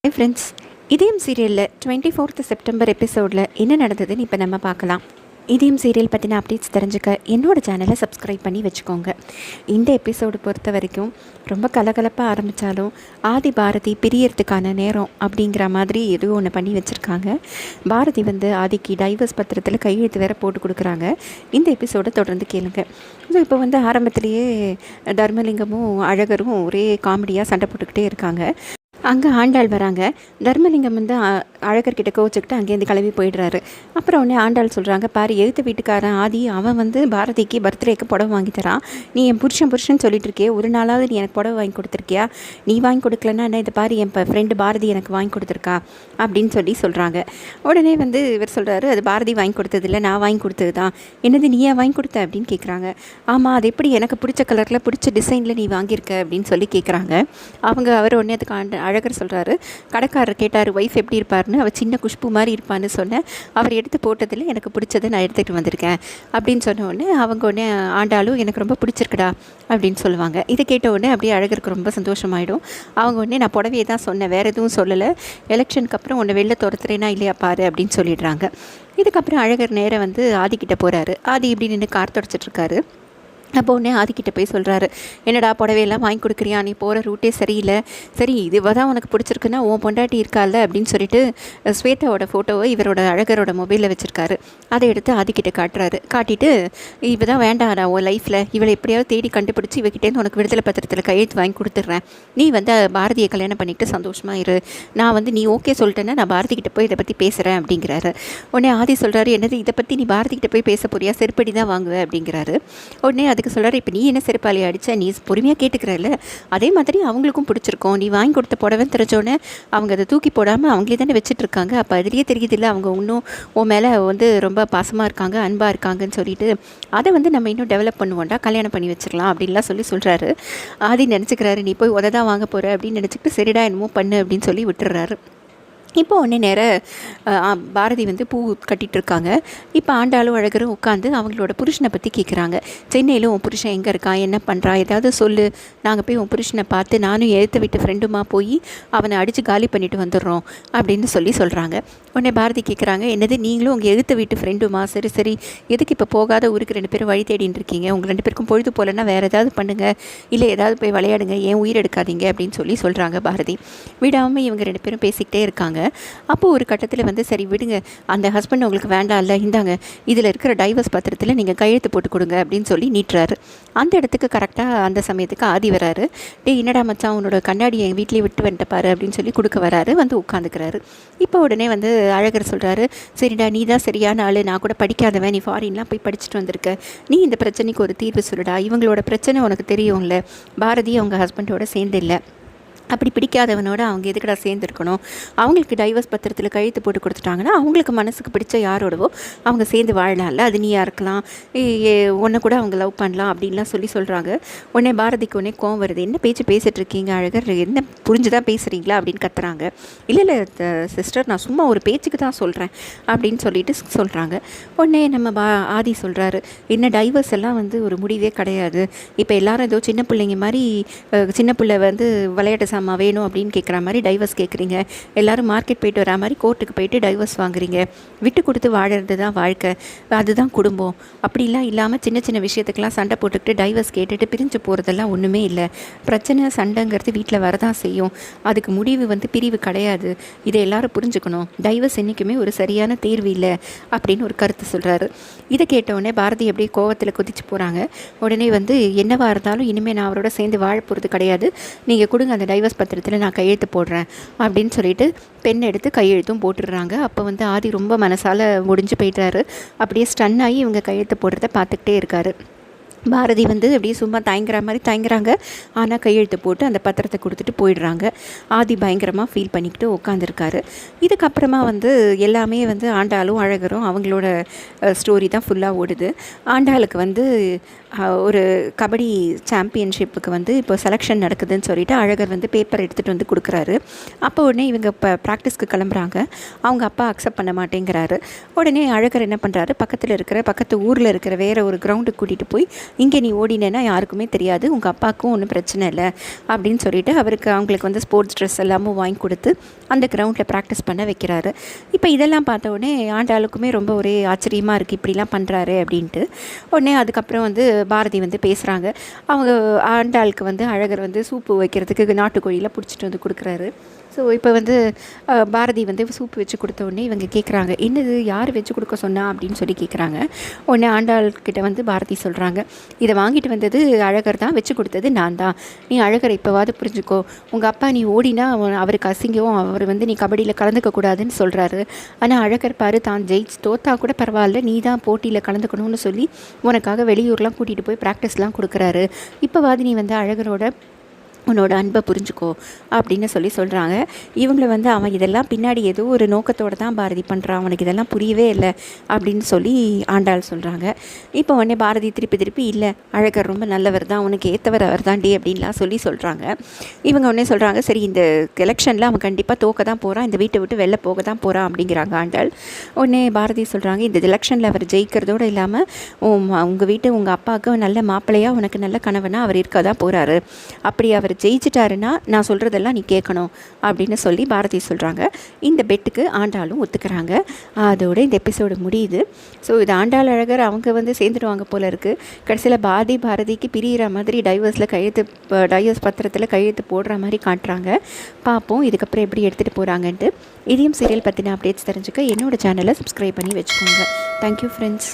Hi friends, இதயம் சீரியலில் 24th September எபிசோடில் என்ன நடந்ததுன்னு இப்போ நம்ம பார்க்கலாம். இதயம் சீரியல் பற்றின அப்டேட்ஸ் தெரிஞ்சுக்க என்னோடய சேனலை சப்ஸ்கிரைப் பண்ணி வச்சுக்கோங்க. இந்த எபிசோடு பொறுத்த வரைக்கும் ரொம்ப கலகலப்பாக ஆரம்பித்தாலும் ஆதி பாரதி பிரியறதுக்கான நேரம் அப்படிங்கிற மாதிரி எதுவும் ஒன்று பண்ணி வச்சுருக்காங்க. பாரதி ஆதிக்கு டைவர்ஸ் பத்திரத்தில் கையெழுத்து வேற போட்டு கொடுக்குறாங்க. இந்த எபிசோடை தொடர்ந்து கேளுங்க. ஸோ இப்போ ஆரம்பத்திலேயே தர்மலிங்கமும் அழகரும் ஒரே காமெடியாக சண்டை போட்டுக்கிட்டே இருக்காங்க. அங்கே ஆண்டாள் வராங்க. தர்மலிங்கம் அழகர்கிட்ட கோச்சிக்கிட்டு அங்கேருந்து கிளம்பி போயிடுறாரு. அப்புறம் உடனே ஆண்டாள் சொல்கிறாங்க, பாரு எழுத்து வீட்டுக்காரன் ஆதி அவன் பாரதிக்கு பர்த்டேக்கு புடவை வாங்கி தரான். நீ என் புருஷன் சொல்லிட்டு இருக்கியே, ஒரு நாளாவது நீ எனக்கு புடவை வாங்கி கொடுத்துருக்கியா? நீ வாங்கி கொடுக்கலன்னா என்ன, இதை பாரு என் ஃப்ரெண்டு பாரதி எனக்கு வாங்கி கொடுத்துருக்கா அப்படின்னு சொல்கிறாங்க. உடனே இவர் சொல்கிறாரு, அது பாரதி வாங்கி கொடுத்ததில்ல, நான் வாங்கி கொடுத்தது தான். என்னது நீயா வாங்கி கொடுத்த அப்படின்னு கேட்குறாங்க. ஆமாம், அது எப்படி எனக்கு பிடிச்ச கலரில் பிடிச்ச டிசைனில் நீ வாங்கியிருக்க அப்படின்னு சொல்லி கேட்குறாங்க. அவர் உடனே அதுக்கு அழகர் சொல்கிறாரு, கடைக்காரர் கேட்டார் ஒய்ஃப் எப்படி இருப்பார்னு, அவள் சின்ன குஷ்பு மாதிரி இருப்பான்னு சொன்னேன். அவர் எடுத்து போட்டதில் எனக்கு பிடிச்சதை நான் எடுத்துகிட்டு வந்திருக்கேன் அப்படின்னு சொன்ன உடனே அவங்க உடனே ஆண்டாலும் எனக்கு ரொம்ப பிடிச்சிருக்குடா அப்படின்னு சொல்லுவாங்க. இதை கேட்ட உடனே அப்படியே அழகருக்கு ரொம்ப சந்தோஷமாயிடும். அவங்க உடனே நான் புடவையை தான் சொன்னேன், வேறு எதுவும் சொல்லலை, எலெக்ஷனுக்கு அப்புறம் உன்னை வெளில துரத்துறேனா இல்லையா பாரு அப்படின்னு சொல்லிடுறாங்க. இதுக்கப்புறம் அழகர் நேரம் ஆதிக்கிட்ட போகிறாரு. ஆதி இப்படி நின்று கார் தொடச்சிட்ருக்காரு. அப்போ உடனே ஆதிக்கிட்ட போய் சொல்கிறாரு, என்னடா புடவையெல்லாம் வாங்கி கொடுக்குறியா, நீ போகிற ரூட்டே சரியில்லை, சரி இதுவ தான் உனக்கு பிடிச்சிருக்குன்னா உன் பொண்டாட்டி இருக்கால அப்படின்னு சொல்லிட்டு ஸ்வேதாவோட ஃபோட்டோவை இவரோட அழகரோட மொபைலில் வச்சுருக்காரு. அதை எடுத்து ஆதிக்கிட்ட காட்டுறாரு. காட்டிட்டு இவ தான் வேண்டாடா உன் லைஃப்பில், இவளை எப்படியாவது தேடி கண்டுபிடிச்சி இவகிட்டேருந்து உனக்கு விடுதலை பத்திரத்தில் கையெழுத்து வாங்கி கொடுத்துட்றேன், நீ பாரதியை கல்யாணம் பண்ணிக்கிட்டு சந்தோஷமாக இரு, நான் நீ ஓகே சொல்லிட்டேன்னா நான் பாரதிக்கிட்ட போய் இதை பற்றி பேசுகிறேன் அப்படிங்கிறாரு. உடனே ஆதி சொல்கிறாரு, என்னது இதை பற்றி நீ பாரதிக்கிட்ட போய் பேச போறியா, செருப்படி தான் வாங்குவேன் அப்படிங்கிறாரு. உடனே அதுக்கு சொல்கிறார், இப்போ நீ என்ன செருப்பாளி அடித்த, நீ பொறுமையாக கேட்டுக்கிறல்ல, அதே மாதிரி அவங்களுக்கும் பிடிச்சிருக்கோம், நீ வாங்கி கொடுத்த புடவை தெரிஞ்சோன்னே அவங்க அதை தூக்கி போடாமல் அவங்களே தானே வச்சுட்ருக்காங்க, அப்போ அதுலேயே தெரியுதில்ல அவங்க இன்னும் உன் மேலே ரொம்ப பாசமாக இருக்காங்க, அன்பாக இருக்காங்கன்னு சொல்லிட்டு அதை நம்ம இன்னும் டெவலப் பண்ணுவோண்டா, கல்யாணம் பண்ணி வச்சிடலாம் அப்படின்லாம் சொல்கிறாரு. ஆதி நினச்சிக்கிறாரு, நீ போய் உதை தான் வாங்க போகிற அப்படின்னு நினச்சிக்கிட்டு சரிடா என்னமோ பண்ணு அப்படின்னு சொல்லி விட்டுறாரு. இப்போ ஒன்றே பாரதி பூ கட்டிகிட்ருக்காங்க. இப்போ ஆண்டாளும் அழகரும் உட்காந்து அவங்களோட புருஷனை பற்றி கேட்குறாங்க. சென்னையில் உன் புருஷன் எங்கே இருக்கான், என்ன பண்ணுறான், ஏதாவது சொல்லு, நாங்கள் போய் உன் புருஷனை பார்த்து நானும் எழுத்து விட்டு ஃப்ரெண்டுமா போய் அவனை அடித்து காலி பண்ணிட்டு வந்துடுறோம் அப்படின்னு சொல்கிறாங்க. உடனே பாரதி கேட்குறாங்க, என்னது நீங்களும் உங்கள் எழுத்து வீட்டு ஃப்ரெண்டுமா, சரி சரி எதுக்கு இப்போ போகாத ஊருக்கு 2 பேரும் வழி தேடின்னு இருக்கீங்க, உங்கள் 2 பேருக்கும் பொழுது போலன்னா வேறு ஏதாவது பண்ணுங்கள், இல்லை ஏதாவது போய் விளையாடுங்க, ஏன் உயிர் எடுக்காதீங்க அப்படின்னு சொல்கிறாங்க பாரதி. விடாமல் இவங்க 2 பேரும் பேசிக்கிட்டே இருக்காங்க. அப்போது ஒரு கட்டத்தில் சரி விடுங்க, அந்த ஹஸ்பண்ட் உங்களுக்கு வேண்டாம் இல்லை, இந்தாங்க இதில் இருக்கிற டைவர்ஸ் பத்திரத்தில் நீங்கள் கையெழுத்து போட்டு கொடுங்க அப்படின்னு சொல்லி நீட்டுறாரு. அந்த இடத்துக்கு கரெக்டாக அந்த சமயத்துக்கு ஆதி வராரு. என்னடா மச்சான் உன்னோட கண்ணாடி என் வீட்லேயே விட்டு வந்துட்டு பாரு அப்படின்னு சொல்லி கொடுக்க வராரு. உட்காந்துக்கிறாரு. இப்போ உடனே அழகர் சொல்கிறாரு, சரிடா நீ தான் சரியான ஆள், நான் கூட படிக்காதவன், நீ ஃபாரின்லாம் போய் படிச்சுட்டு வந்திருக்க, நீ இந்த பிரச்சனைக்கு ஒரு தீர்வு சொல்லுடா, இவங்களோட பிரச்சனை உனக்கு தெரியும்ல, பாரதி அவங்க ஹஸ்பண்டோட சேர்ந்து இல்லை, அப்படி பிடிக்காதவனோட அவங்க எதுக்கடா சேர்ந்துருக்கணும், அவங்களுக்கு டைவர்ஸ் பத்திரத்தில் கழுத்து போட்டு கொடுத்துட்டாங்கன்னா அவங்களுக்கு மனசுக்கு பிடிச்ச யாரோடவோ அவங்க சேர்ந்து வாழலாம்ல, அது நீயாக இருக்கலாம், உன்னை கூட அவங்க லவ் பண்ணலாம் அப்படின்லாம் சொல்கிறாங்க. உடனே பாரதிக்கு உடனே கோவம் வருது, என்ன பேச்சு பேசிகிட்டு இருக்கீங்க அழகர், என்ன புரிஞ்சுதான் பேசுகிறீங்களா அப்படின்னு கத்துறாங்க. இல்லை சிஸ்டர், நான் சும்மா ஒரு பேச்சுக்கு தான் சொல்கிறேன் அப்படின்னு சொல்கிறாங்க. உடனே நம்ம ஆதி சொல்கிறாரு, என்ன டைவர்ஸ் எல்லாம் ஒரு முடிவே கிடையாது, இப்போ எல்லாரும் ஏதோ சின்ன பிள்ளைங்க மாதிரி சின்ன பிள்ளை விளையாட்டு வேணும் அப்படின்னு கேட்குற மாதிரி டைவர்ஸ் கேட்குறீங்க, எல்லோரும் மார்க்கெட் போயிட்டு வரா மாதிரி கோர்ட்டுக்கு போயிட்டு டைவர்ஸ் வாங்குறீங்க, விட்டு கொடுத்து வாழறது தான் வாழ்க்கை, அதுதான் குடும்பம், அப்படிலாம் இல்லாமல் சின்ன சின்ன விஷயத்துக்கெலாம் சண்டை போட்டுக்கிட்டு டைவர்ஸ் கேட்டுட்டு பிரிஞ்சு போகிறதெல்லாம் ஒன்றுமே இல்லை, பிரச்சனை சண்டைங்கிறது வீட்டில் வரதான் செய்யும், அதுக்கு முடிவு பிரிவு கிடையாது, இதை எல்லாரும் புரிஞ்சுக்கணும், டைவர்ஸ் என்றைக்குமே ஒரு சரியான தேர்வு இல்லை அப்படின்னு ஒரு கருத்து சொல்கிறாரு. இதை கேட்டவுடனே பாரதி அப்படியே கோவத்தில் குதிச்சு போகிறாங்க. உடனே என்னவாக இருந்தாலும் இனிமேல் நான் அவரோட சேர்ந்து வாழ போகிறது கிடையாது, நீங்கள் கொடுங்க அந்த டைவர்ஸ் பத்திரத்தில் நான் கையெழுத்து போடுறேன் அப்படின்னு சொல்லிட்டு பெண் எடுத்து கையெழுத்தும் போட்டுடுறாங்க. அப்போ ஆதி ரொம்ப மனசால் முடிஞ்சு போய்ட்டாரு. அப்படியே ஸ்டன் ஆகி இவங்க கையெழுத்து போடுறத பார்த்துக்கிட்டே இருக்காரு. பாரதி அப்படியே சும்மா தயங்குறாங்க. ஆனால் கையெழுத்து போட்டு அந்த பத்திரத்தை கொடுத்துட்டு போயிடுறாங்க. ஆதி பயங்கரமாக ஃபீல் பண்ணிக்கிட்டு உட்காந்துருக்காரு. இதுக்கப்புறமா எல்லாமே ஆண்டாளும் அழகரும் அவங்களோட ஸ்டோரி தான் ஃபுல்லாக ஓடுது. ஆண்டாளுக்கு ஒரு கபடி சாம்பியன்ஷிப்புக்கு இப்போ செலெக்ஷன் நடக்குதுன்னு சொல்லிட்டு அழகர் பேப்பர் எடுத்துகிட்டு கொடுக்குறாரு. அப்போ உடனே இவங்க இப்போ ப்ராக்டிஸ்க்கு கிளம்புறாங்க. அவங்க அப்பா அக்செப்ட் பண்ண மாட்டேங்கிறாரு. உடனே அழகர் என்ன பண்ணுறாரு, பக்கத்து ஊரில் இருக்கிற வேறு ஒரு கிரவுண்டுக்கு கூட்டிகிட்டு போய் இங்கே நீ ஓடினேன்னா யாருக்குமே தெரியாது, உங்கள் அப்பாவுக்கும் ஒன்றும் பிரச்சனை இல்லை அப்படின்னு சொல்லிட்டு அவங்களுக்கு வந்து ஸ்போர்ட்ஸ் ட்ரெஸ் எல்லாமும் வாங்கி கொடுத்து அந்த கிரவுண்டில் ப்ராக்டிஸ் பண்ண வைக்கிறாரு. இப்போ இதெல்லாம் பார்த்த உடனே ஆண்டாளுக்குமே ரொம்ப ஒரே ஆச்சரியமாக இருக்குது, இப்படிலாம் பண்ணுறாரு அப்படின்ட்டு. உடனே அதுக்கப்புறம் வந்து பாரதி வந்து பேசுகிறாங்க. அவங்க ஆண்டாளுக்கு வந்து அழகர் வந்து சூப்பு வைக்கிறதுக்கு நாட்டுக்கோழியில் பிடிச்சிட்டு வந்து கொடுக்குறாரு. ஸோ இப்போ வந்து பாரதி வந்து சூப்பு வச்சு கொடுத்த உடனே இவங்க கேட்குறாங்க, என்னது யார் வச்சு கொடுக்க சொன்னா அப்படின்னு சொல்லி கேட்குறாங்க. உடனே ஆண்டாள்கிட்ட வந்து பாரதி சொல்கிறாங்க, இதை வாங்கிட்டு வந்தது அழகர் தான், வச்சு கொடுத்தது நான் தான். நீ அழகர் இப்போவாது புரிஞ்சுக்கோ, உங்கள் அப்பா நீ ஓடினா அவருக்கு அசிங்கம், அவர் வந்து நீ கபடியில் கலந்துக்கக்கூடாதுன்னு சொல்கிறாரு. ஆனால் அழகர் பாரு, தான் தோத்தா கூட பரவாயில்ல, நீ தான் போட்டியில் கலந்துக்கணும்னு சொல்லி உனக்காக வெளியூர்லாம் கூட்டிகிட்டு போய் ப்ராக்டிஸ்லாம் கொடுக்குறாரு. இப்போவாது நீ வந்து அழகரோட உன்னோட அன்பை புரிஞ்சுக்கோ அப்படின்னு சொல்லி சொல்கிறாங்க. இவங்களை வந்து அவன் இதெல்லாம் பின்னாடி ஏதோ ஒரு நோக்கத்தோடு தான் பாரதி பண்ணுறான், அவனுக்கு இதெல்லாம் புரியவே இல்லை அப்படின்னு சொல்லி ஆண்டாள் சொல்கிறாங்க. இப்போ உடனே பாரதி திருப்பி இல்லை, அழகர் ரொம்ப நல்லவர் தான், உனக்கு ஏற்றவர் அவர் தாண்டி அப்படின்லாம் சொல்கிறாங்க. இவங்க உடனே சொல்கிறாங்க, சரி இந்த எலெக்ஷனில் அவன் கண்டிப்பாக தோக்க தான் போகிறான், இந்த வீட்டை விட்டு வெளில போக தான் போகிறான் அப்படிங்கிறாங்க ஆண்டாள். உடனே பாரதி சொல்கிறாங்க, இந்த எலெக்ஷனில் அவர் ஜெயிக்கிறதோடு இல்லாமல் உங்கள் வீட்டு உங்கள் அப்பாவுக்கு நல்ல மாப்பிள்ளையாக உனக்கு நல்ல கணவனாக அவர் இருக்க தான் போகிறாரு, அப்படி அவர் ஜெயிச்சிட்டாருன்னா நான் சொல்கிறதெல்லாம் நீ கேட்கணும் அப்படின்னு சொல்லி பாரதி சொல்கிறாங்க. இந்த பெட்டுக்கு ஆண்டாளும் ஒத்துக்கிறாங்க. அதோட இந்த எபிசோடு முடியுது. ஸோ இது ஆண்டாள் அழகர் அவங்க வந்து சேர்ந்துடுவாங்க போல இருக்குது. கடைசியில் பாரதிக்கு பிரிகிற மாதிரி டைவர்ஸ் பத்திரத்தில் கையெழுத்து போடுற மாதிரி காட்டுறாங்க. பார்ப்போம் இதுக்கப்புறம் எப்படி எடுத்துகிட்டு போகிறாங்கன்ட்டு. இதையும் சீரியல் பற்றின அப்டேட்ஸ் தெரிஞ்சுக்க என்னோடய சேனலை சப்ஸ்கிரைப் பண்ணி வச்சுக்கோங்க. Thank you friends.